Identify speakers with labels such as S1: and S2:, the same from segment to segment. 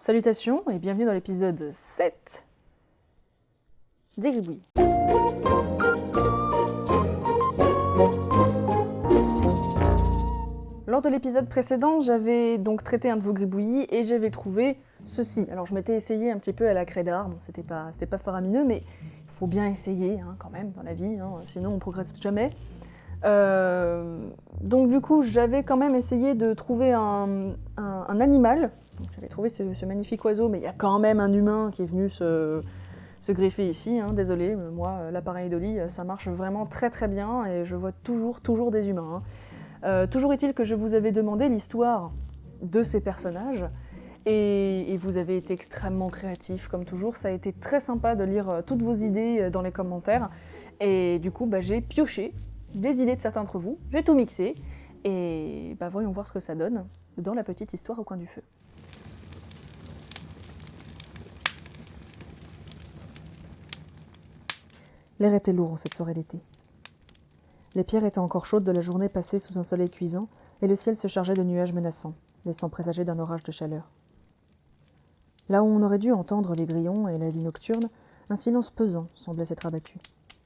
S1: Salutations et bienvenue dans l'épisode 7 des Gribouillis. Lors de l'épisode précédent, j'avais donc traité un de vos gribouillis et j'avais trouvé ceci. Alors je m'étais essayé un petit peu à la craie d'art, bon, c'était pas faramineux, mais il faut bien essayer quand même dans la vie, sinon on progresse jamais. Donc du coup, j'avais quand même essayé de trouver un animal. Donc, j'avais trouvé ce magnifique oiseau, mais il y a quand même un humain qui est venu se greffer ici. Désolé, moi, l'appareil Dolly, ça marche vraiment très très bien et je vois toujours des humains. Toujours est-il que je vous avais demandé l'histoire de ces personnages et vous avez été extrêmement créatifs comme toujours. Ça a été très sympa de lire toutes vos idées dans les commentaires et du coup j'ai pioché des idées de certains d'entre vous, j'ai tout mixé et voyons voir ce que ça donne dans la petite histoire au coin du feu. L'air était lourd en cette soirée d'été. Les pierres étaient encore chaudes de la journée passée sous un soleil cuisant, et le ciel se chargeait de nuages menaçants, laissant présager d'un orage de chaleur. Là où on aurait dû entendre les grillons et la vie nocturne, un silence pesant semblait s'être abattu,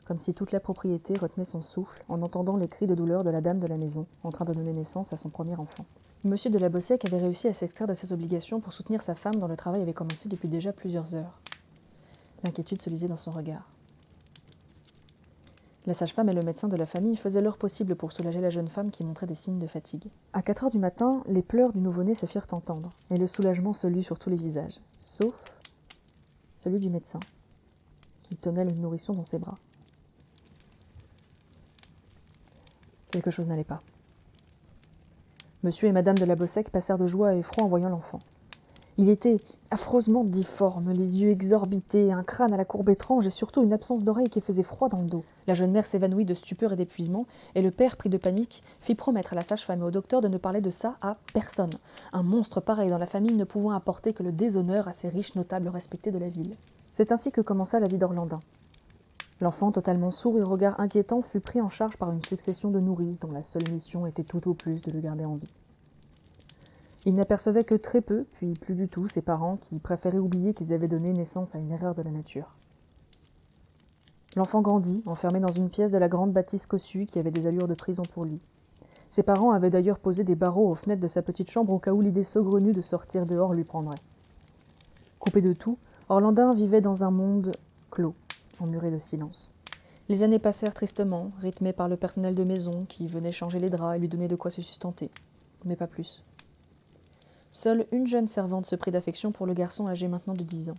S1: comme si toute la propriété retenait son souffle en entendant les cris de douleur de la dame de la maison, en train de donner naissance à son premier enfant. Monsieur de la Bossec avait réussi à s'extraire de ses obligations pour soutenir sa femme dont le travail avait commencé depuis déjà plusieurs heures. L'inquiétude se lisait dans son regard. La sage-femme et le médecin de la famille faisaient leur possible pour soulager la jeune femme qui montrait des signes de fatigue. À 4 heures du matin, les pleurs du nouveau-né se firent entendre, et le soulagement se lut sur tous les visages, sauf celui du médecin, qui tenait le nourrisson dans ses bras. Quelque chose n'allait pas. Monsieur et madame de la Bossec passèrent de joie à effroi en voyant l'enfant. Il était affreusement difforme, les yeux exorbités, un crâne à la courbe étrange et surtout une absence d'oreille qui faisait froid dans le dos. La jeune mère s'évanouit de stupeur et d'épuisement, et le père, pris de panique, fit promettre à la sage-femme et au docteur de ne parler de ça à personne. Un monstre pareil dans la famille ne pouvant apporter que le déshonneur à ces riches notables respectés de la ville. C'est ainsi que commença la vie d'Orlandin. L'enfant, totalement sourd et au regard inquiétant, fut pris en charge par une succession de nourrices dont la seule mission était tout au plus de le garder en vie. Il n'apercevait que très peu, puis plus du tout, ses parents qui préféraient oublier qu'ils avaient donné naissance à une erreur de la nature. L'enfant grandit, enfermé dans une pièce de la grande bâtisse cossue qui avait des allures de prison pour lui. Ses parents avaient d'ailleurs posé des barreaux aux fenêtres de sa petite chambre au cas où l'idée saugrenue de sortir dehors lui prendrait. Coupé de tout, Orlandin vivait dans un monde clos, emmuré de silence. Les années passèrent tristement, rythmées par le personnel de maison qui venait changer les draps et lui donner de quoi se sustenter, mais pas plus. Seule une jeune servante se prit d'affection pour le garçon âgé maintenant de 10 ans,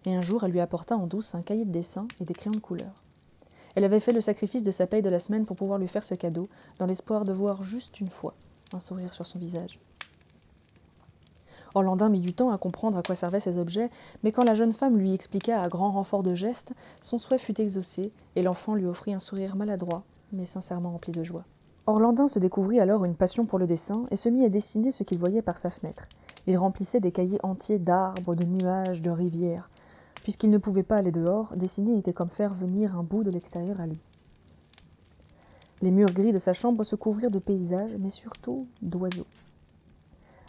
S1: et un jour elle lui apporta en douce un cahier de dessin et des crayons de couleur. Elle avait fait le sacrifice de sa paye de la semaine pour pouvoir lui faire ce cadeau, dans l'espoir de voir juste une fois un sourire sur son visage. Orlandin mit du temps à comprendre à quoi servaient ces objets, mais quand la jeune femme lui expliqua à grand renfort de gestes, son souhait fut exaucé, et l'enfant lui offrit un sourire maladroit, mais sincèrement rempli de joie. Orlandin se découvrit alors une passion pour le dessin et se mit à dessiner ce qu'il voyait par sa fenêtre. Il remplissait des cahiers entiers d'arbres, de nuages, de rivières. Puisqu'il ne pouvait pas aller dehors, dessiner était comme faire venir un bout de l'extérieur à lui. Les murs gris de sa chambre se couvrirent de paysages, mais surtout d'oiseaux.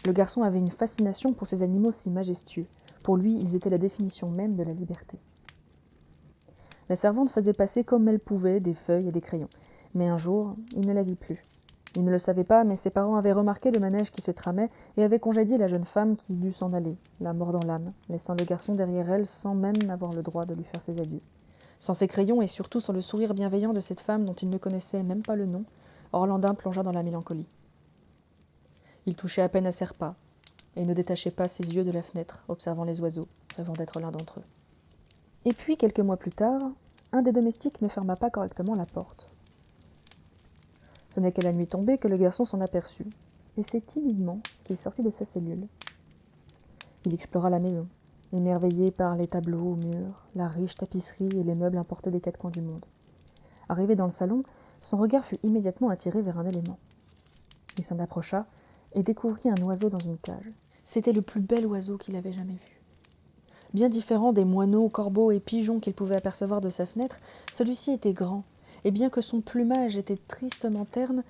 S1: Le garçon avait une fascination pour ces animaux si majestueux. Pour lui, ils étaient la définition même de la liberté. La servante faisait passer comme elle pouvait des feuilles et des crayons. Mais un jour, il ne la vit plus. Il ne le savait pas, mais ses parents avaient remarqué le manège qui se tramait et avaient congédié la jeune femme qui dut s'en aller, la mort dans l'âme, laissant le garçon derrière elle sans même avoir le droit de lui faire ses adieux. Sans ses crayons et surtout sans le sourire bienveillant de cette femme dont il ne connaissait même pas le nom, Orlandin plongea dans la mélancolie. Il touchait à peine à ses repas et ne détachait pas ses yeux de la fenêtre, observant les oiseaux, rêvant d'être l'un d'entre eux. Et puis, quelques mois plus tard, un des domestiques ne ferma pas correctement la porte. Ce n'est qu'à la nuit tombée que le garçon s'en aperçut, et c'est timidement qu'il sortit de sa cellule. Il explora la maison, émerveillé par les tableaux aux murs, la riche tapisserie et les meubles importés des 4 coins du monde. Arrivé dans le salon, son regard fut immédiatement attiré vers un élément. Il s'en approcha et découvrit un oiseau dans une cage. C'était le plus bel oiseau qu'il avait jamais vu. Bien différent des moineaux, corbeaux et pigeons qu'il pouvait apercevoir de sa fenêtre, celui-ci était grand, et bien que son plumage était tristement terne,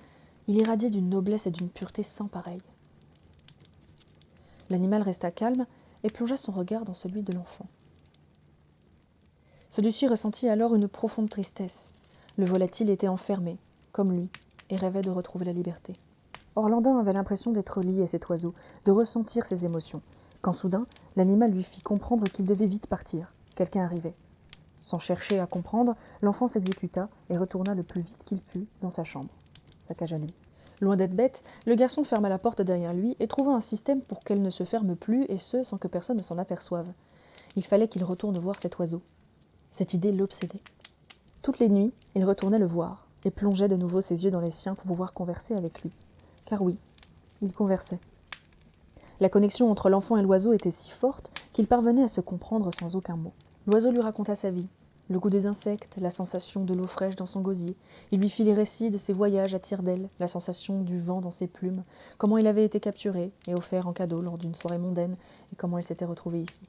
S1: il irradiait d'une noblesse et d'une pureté sans pareille. L'animal resta calme, et plongea son regard dans celui de l'enfant. Celui-ci ressentit alors une profonde tristesse. Le volatile était enfermé, comme lui, et rêvait de retrouver la liberté. Orlandin avait l'impression d'être lié à cet oiseau, de ressentir ses émotions, quand soudain, l'animal lui fit comprendre qu'il devait vite partir. Quelqu'un arrivait. Sans chercher à comprendre, l'enfant s'exécuta et retourna le plus vite qu'il put dans sa chambre, sa cage à lui. Loin d'être bête, le garçon ferma la porte derrière lui et trouva un système pour qu'elle ne se ferme plus, et ce, sans que personne ne s'en aperçoive. Il fallait qu'il retourne voir cet oiseau. Cette idée l'obsédait. Toutes les nuits, il retournait le voir et plongeait de nouveau ses yeux dans les siens pour pouvoir converser avec lui. Car oui, il conversait. La connexion entre l'enfant et l'oiseau était si forte qu'il parvenait à se comprendre sans aucun mot. L'oiseau lui raconta sa vie, le goût des insectes, la sensation de l'eau fraîche dans son gosier. Il lui fit les récits de ses voyages à tire-d'aile, la sensation du vent dans ses plumes, comment il avait été capturé et offert en cadeau lors d'une soirée mondaine, et comment il s'était retrouvé ici.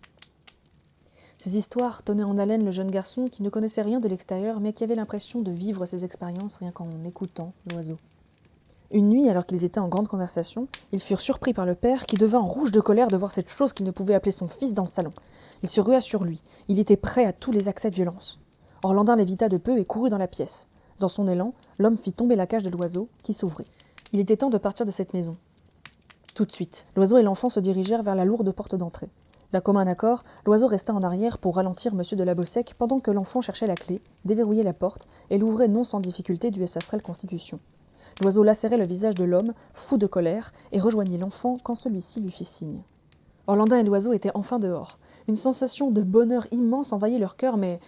S1: Ces histoires tenaient en haleine le jeune garçon qui ne connaissait rien de l'extérieur, mais qui avait l'impression de vivre ses expériences rien qu'en écoutant l'oiseau. Une nuit, alors qu'ils étaient en grande conversation, ils furent surpris par le père qui devint rouge de colère de voir cette chose qu'il ne pouvait appeler son fils dans le salon. Il se rua sur lui. Il était prêt à tous les accès de violence. Orlandin l'évita de peu et courut dans la pièce. Dans son élan, l'homme fit tomber la cage de l'oiseau, qui s'ouvrit. Il était temps de partir de cette maison. Tout de suite, l'oiseau et l'enfant se dirigèrent vers la lourde porte d'entrée. D'un commun accord, l'oiseau resta en arrière pour ralentir M. de la Bossec pendant que l'enfant cherchait la clé, déverrouillait la porte et l'ouvrait non sans difficulté due à sa frêle constitution. L'oiseau lacérait le visage de l'homme, fou de colère, et rejoignit l'enfant quand celui-ci lui fit signe. Orlandin et l'oiseau étaient enfin dehors. Une sensation de bonheur immense envahit leur cœur, mais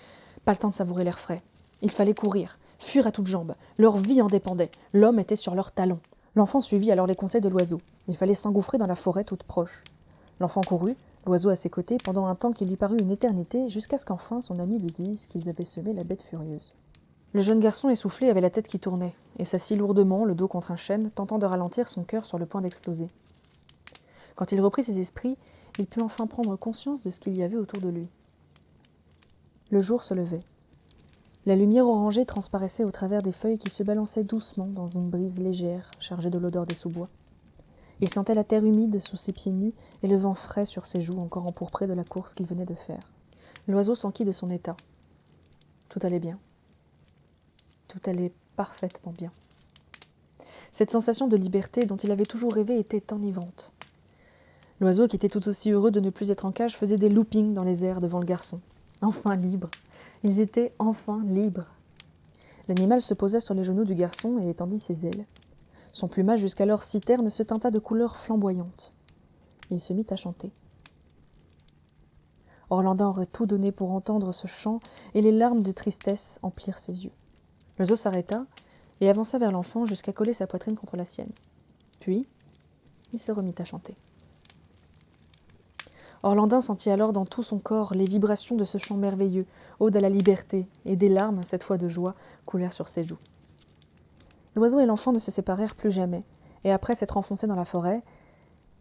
S1: pas le temps de savourer l'air frais. Il fallait courir, fuir à toutes jambes. Leur vie en dépendait. L'homme était sur leurs talons. L'enfant suivit alors les conseils de l'oiseau. Il fallait s'engouffrer dans la forêt toute proche. L'enfant courut, l'oiseau à ses côtés, pendant un temps qui lui parut une éternité, jusqu'à ce qu'enfin son ami lui dise qu'ils avaient semé la bête furieuse. Le jeune garçon essoufflé avait la tête qui tournait, et s'assit lourdement, le dos contre un chêne, tentant de ralentir son cœur sur le point d'exploser. Quand il reprit ses esprits, il put enfin prendre conscience de ce qu'il y avait autour de lui. Le jour se levait. La lumière orangée transparaissait au travers des feuilles qui se balançaient doucement dans une brise légère, chargée de l'odeur des sous-bois. Il sentait la terre humide sous ses pieds nus et le vent frais sur ses joues encore empourprées de la course qu'il venait de faire. L'oiseau s'enquit de son état. Tout allait bien. Tout allait parfaitement bien. Cette sensation de liberté dont il avait toujours rêvé était enivrante. L'oiseau, qui était tout aussi heureux de ne plus être en cage, faisait des loopings dans les airs devant le garçon. Enfin libres. Ils étaient enfin libres. L'animal se posa sur les genoux du garçon et étendit ses ailes. Son plumage jusqu'alors si terne se teinta de couleurs flamboyantes. Il se mit à chanter. Orlandin aurait tout donné pour entendre ce chant, et les larmes de tristesse emplirent ses yeux. L'oiseau s'arrêta et avança vers l'enfant jusqu'à coller sa poitrine contre la sienne. Puis, il se remit à chanter. Orlandin sentit alors dans tout son corps les vibrations de ce chant merveilleux, ode à la liberté, et des larmes, cette fois de joie, coulèrent sur ses joues. L'oiseau et l'enfant ne se séparèrent plus jamais, et après s'être enfoncés dans la forêt,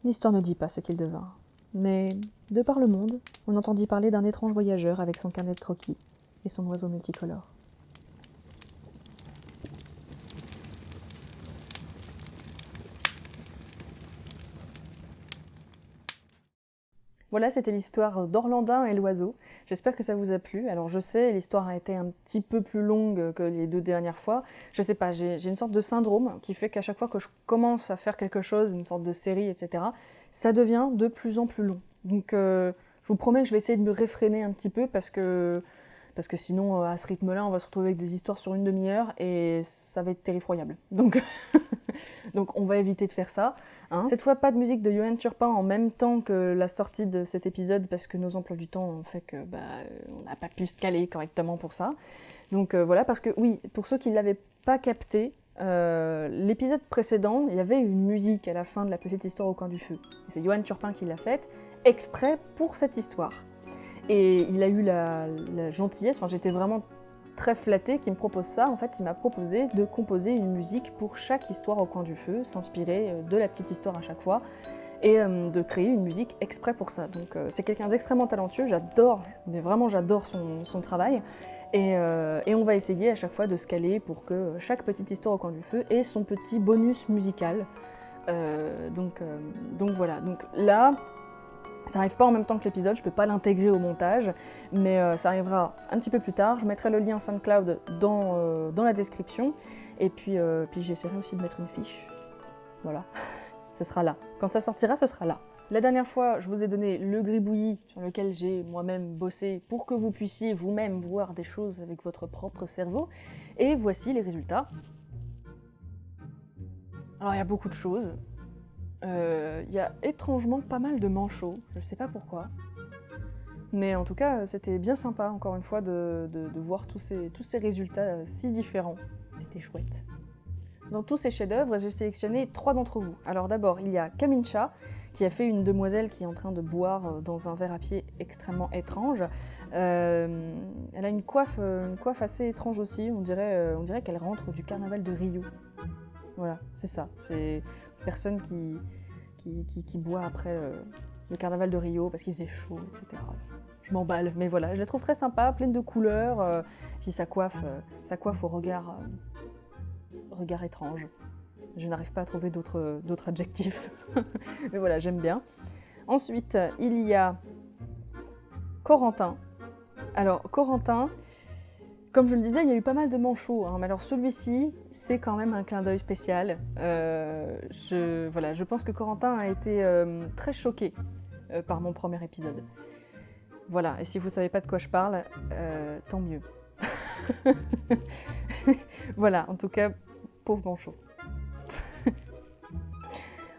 S1: l'histoire ne dit pas ce qu'ils devinrent. Mais, de par le monde, on entendit parler d'un étrange voyageur avec son carnet de croquis et son oiseau multicolore. Voilà, c'était l'histoire d'Orlandin et l'oiseau. J'espère que ça vous a plu. Alors je sais, l'histoire a été un petit peu plus longue que les 2 dernières fois. Je sais pas, j'ai une sorte de syndrome qui fait qu'à chaque fois que je commence à faire quelque chose, une sorte de série, etc., ça devient de plus en plus long. Donc je vous promets que je vais essayer de me réfréner un petit peu parce que sinon, à ce rythme-là, on va se retrouver avec des histoires sur une demi-heure et ça va être terrifroyable. Donc, donc on va éviter de faire ça. Hein. Cette fois, pas de musique de Johan Turpin en même temps que la sortie de cet épisode parce que nos emplois du temps ont fait que on n'a pas pu se caler correctement pour ça. Donc voilà, parce que oui, pour ceux qui ne l'avaient pas capté, l'épisode précédent, il y avait une musique à la fin de la petite histoire au coin du feu. Et c'est Johan Turpin qui l'a faite, exprès pour cette histoire. Et il a eu la gentillesse, j'étais vraiment très flattée qu'il me propose ça. En fait, il m'a proposé de composer une musique pour chaque histoire au coin du feu, s'inspirer de la petite histoire à chaque fois, et de créer une musique exprès pour ça. Donc c'est quelqu'un d'extrêmement talentueux, j'adore, mais vraiment j'adore son travail. Et on va essayer à chaque fois de se caler pour que chaque petite histoire au coin du feu ait son petit bonus musical. Donc voilà, donc là, Ça n'arrive pas en même temps que l'épisode, je peux pas l'intégrer au montage, mais ça arrivera un petit peu plus tard. Je mettrai le lien SoundCloud dans la description, et puis j'essaierai aussi de mettre une fiche. Voilà, ce sera là. Quand ça sortira, ce sera là. La dernière fois, je vous ai donné le gribouillis sur lequel j'ai moi-même bossé pour que vous puissiez vous-même voir des choses avec votre propre cerveau, et voici les résultats. Alors il y a beaucoup de choses. Il y a étrangement pas mal de manchots, je sais pas pourquoi. Mais en tout cas, c'était bien sympa, encore une fois, de voir tous ces résultats si différents. C'était chouette. Dans tous ces chefs-d'œuvre, j'ai sélectionné 3 d'entre vous. Alors d'abord, il y a Kamincha, qui a fait une demoiselle qui est en train de boire dans un verre à pied extrêmement étrange. Elle a une coiffe assez étrange aussi, on dirait qu'elle rentre du carnaval de Rio. Voilà, c'est ça. C'est une personne qui boit après le carnaval de Rio parce qu'il faisait chaud, etc. Je m'emballe, mais voilà, je la trouve très sympa, pleine de couleurs, puis sa coiffe au regard étrange. Je n'arrive pas à trouver d'autres adjectifs, mais voilà, j'aime bien. Ensuite, il y a Corentin. Alors, Corentin, comme je le disais, il y a eu pas mal de manchots, hein, mais alors celui-ci, c'est quand même un clin d'œil spécial. Je pense que Corentin a été très choqué par mon premier épisode. Voilà, et si vous savez pas de quoi je parle, tant mieux. Voilà, en tout cas, pauvre manchot.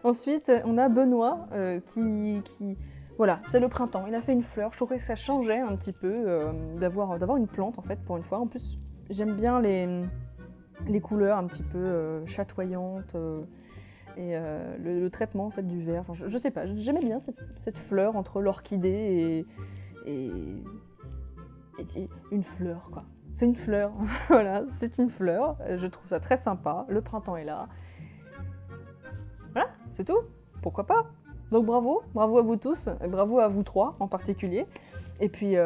S1: Ensuite, on a Benoît qui... Voilà, c'est le printemps, il a fait une fleur, je trouvais que ça changeait un petit peu d'avoir une plante en fait pour une fois. En plus, j'aime bien les couleurs un petit peu chatoyantes et le traitement en fait du verre. Enfin, je sais pas, j'aimais bien cette fleur entre l'orchidée et une fleur quoi. C'est une fleur, voilà, c'est une fleur, je trouve ça très sympa, le printemps est là. Voilà, c'est tout, pourquoi pas. Donc bravo à vous tous, et bravo à vous 3 en particulier. Et puis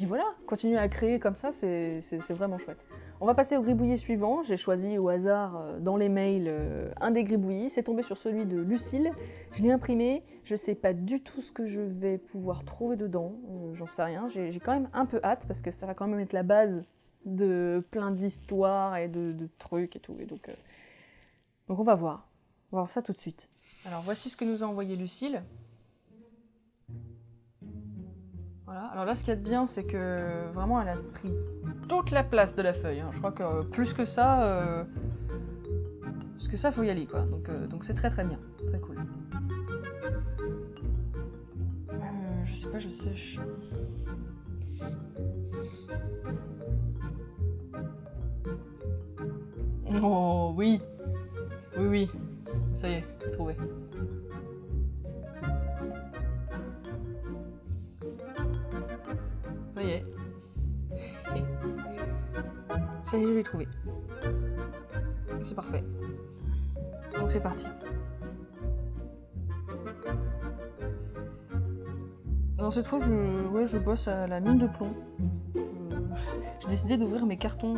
S1: voilà, continuez à créer comme ça, c'est vraiment chouette. On va passer au gribouillis suivant. J'ai choisi au hasard dans les mails un des gribouillis. C'est tombé sur celui de Lucille. Je l'ai imprimé. Je sais pas du tout ce que je vais pouvoir trouver dedans. J'en sais rien. J'ai quand même un peu hâte parce que ça va quand même être la base de plein d'histoires et de trucs et tout. Et donc on va voir. On va voir ça tout de suite. Alors voici ce que nous a envoyé Lucille. Voilà. Alors là, ce qu'il y a de bien, c'est que vraiment, elle a pris toute la place de la feuille. Hein. Je crois que plus que ça, faut y aller, quoi. Donc c'est très très bien, très cool. Je sais pas, je sèche. Oh oui, oui, ça y est, trouvé. Ça y est. Ça y est, je l'ai trouvé. C'est parfait. Donc c'est parti. Alors cette fois, je bosse à la mine de plomb. J'ai décidé d'ouvrir mes cartons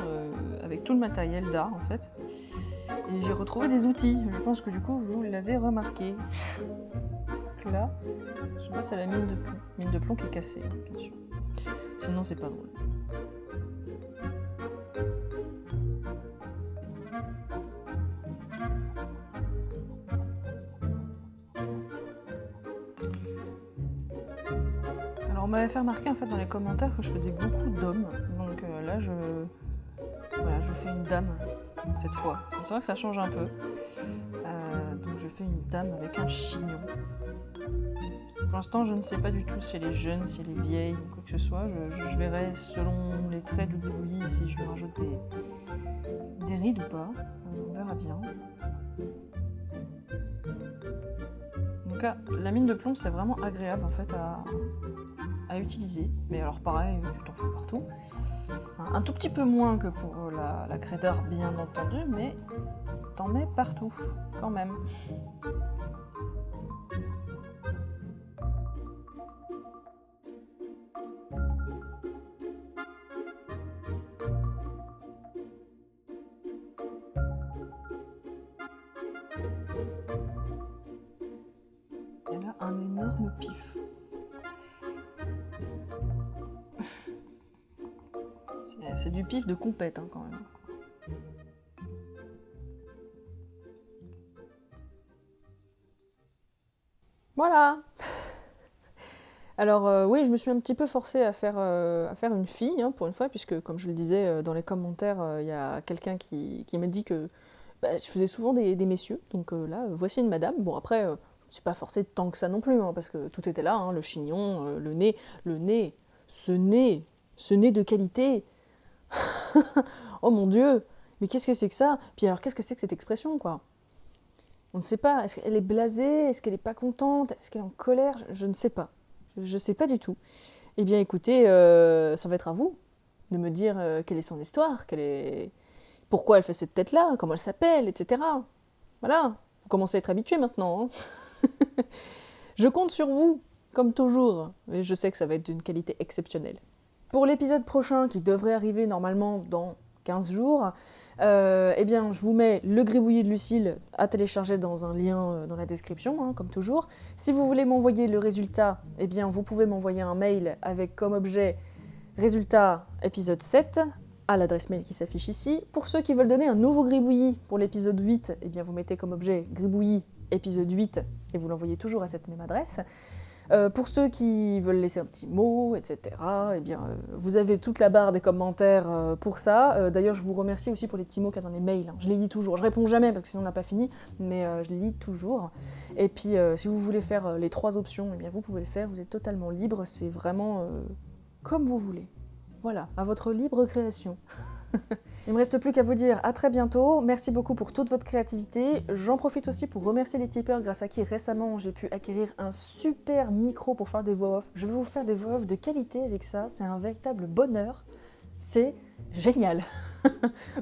S1: avec tout le matériel d'art en fait. Et j'ai retrouvé des outils. Je pense que du coup, vous l'avez remarqué. Donc là, je bosse à la mine de plomb. Mine de plomb qui est cassée, hein, bien sûr. Sinon, c'est pas drôle. Alors, on m'avait fait remarquer en fait dans les commentaires que je faisais beaucoup d'hommes. Donc là, je fais une dame cette fois. C'est vrai que ça change un peu. Donc je fais une dame avec un chignon. Pour l'instant, je ne sais pas du tout si elle est jeune, si elle est vieille, ou quoi que ce soit. Je verrai selon les traits du gribouillis si je lui rajoute des rides ou pas. On verra bien. Donc là, la mine de plomb, c'est vraiment agréable en fait à utiliser. Mais alors pareil, tu t'en fous partout. Un tout petit peu moins que pour la craie d'art, bien entendu, mais t'en mets partout, quand même. C'est du pif de compète, hein, quand même. Voilà. Alors oui, je me suis un petit peu forcée à faire une fille, hein, pour une fois, puisque comme je le disais dans les commentaires, il y a quelqu'un qui m'a dit que je faisais souvent des messieurs, donc là, voici une madame. Bon après, je ne me suis pas forcée tant que ça non plus, hein, parce que tout était là, hein, le chignon, le nez, ce nez de qualité. Oh mon Dieu, mais qu'est-ce que c'est que ça? Puis alors, qu'est-ce que c'est que cette expression, quoi? On ne sait pas, est-ce qu'elle est blasée? Est-ce qu'elle est pas contente? Est-ce qu'elle est en colère? Je ne sais pas. Je sais pas du tout. Eh bien écoutez, ça va être à vous de me dire quelle est son histoire, pourquoi elle fait cette tête-là, comment elle s'appelle, etc. Voilà, vous commencez à être habitué maintenant. Hein. Je compte sur vous, comme toujours, et je sais que ça va être d'une qualité exceptionnelle. Pour l'épisode prochain, qui devrait arriver normalement dans 15 jours, eh bien, je vous mets le gribouillis de Lucille à télécharger dans un lien dans la description, hein, comme toujours. Si vous voulez m'envoyer le résultat, eh bien, vous pouvez m'envoyer un mail avec comme objet résultat épisode 7 à l'adresse mail qui s'affiche ici. Pour ceux qui veulent donner un nouveau gribouillis pour l'épisode 8, eh bien, vous mettez comme objet gribouillis épisode 8 et vous l'envoyez toujours à cette même adresse. Pour ceux qui veulent laisser un petit mot, etc., eh bien, vous avez toute la barre des commentaires pour ça. D'ailleurs, je vous remercie aussi pour les petits mots qu'il y a dans les mails. Hein. Je les lis toujours. Je réponds jamais parce que sinon on n'a pas fini, mais je les lis toujours. Et puis, si vous voulez faire les 3 options, eh bien, vous pouvez le faire. Vous êtes totalement libre. C'est vraiment comme vous voulez. Voilà, à votre libre création. Il me reste plus qu'à vous dire à très bientôt. Merci beaucoup pour toute votre créativité. J'en profite aussi pour remercier les tipeurs grâce à qui récemment j'ai pu acquérir un super micro pour faire des voix off. Je vais vous faire des voix off de qualité avec ça. C'est un véritable bonheur. C'est génial.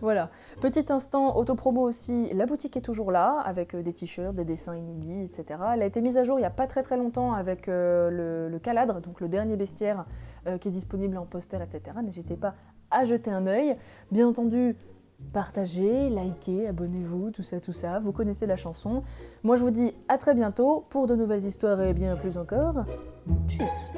S1: Voilà. Petit instant autopromo aussi, la boutique est toujours là avec des t-shirts, des dessins inédits, etc. Elle a été mise à jour il n'y a pas très longtemps avec le Caladre, donc le dernier bestiaire qui est disponible en poster, etc. N'hésitez pas à jeter un œil. Bien entendu, partagez, likez, abonnez-vous, tout ça. Vous connaissez la chanson. Moi je vous dis à très bientôt pour de nouvelles histoires et bien plus encore. Tchuss.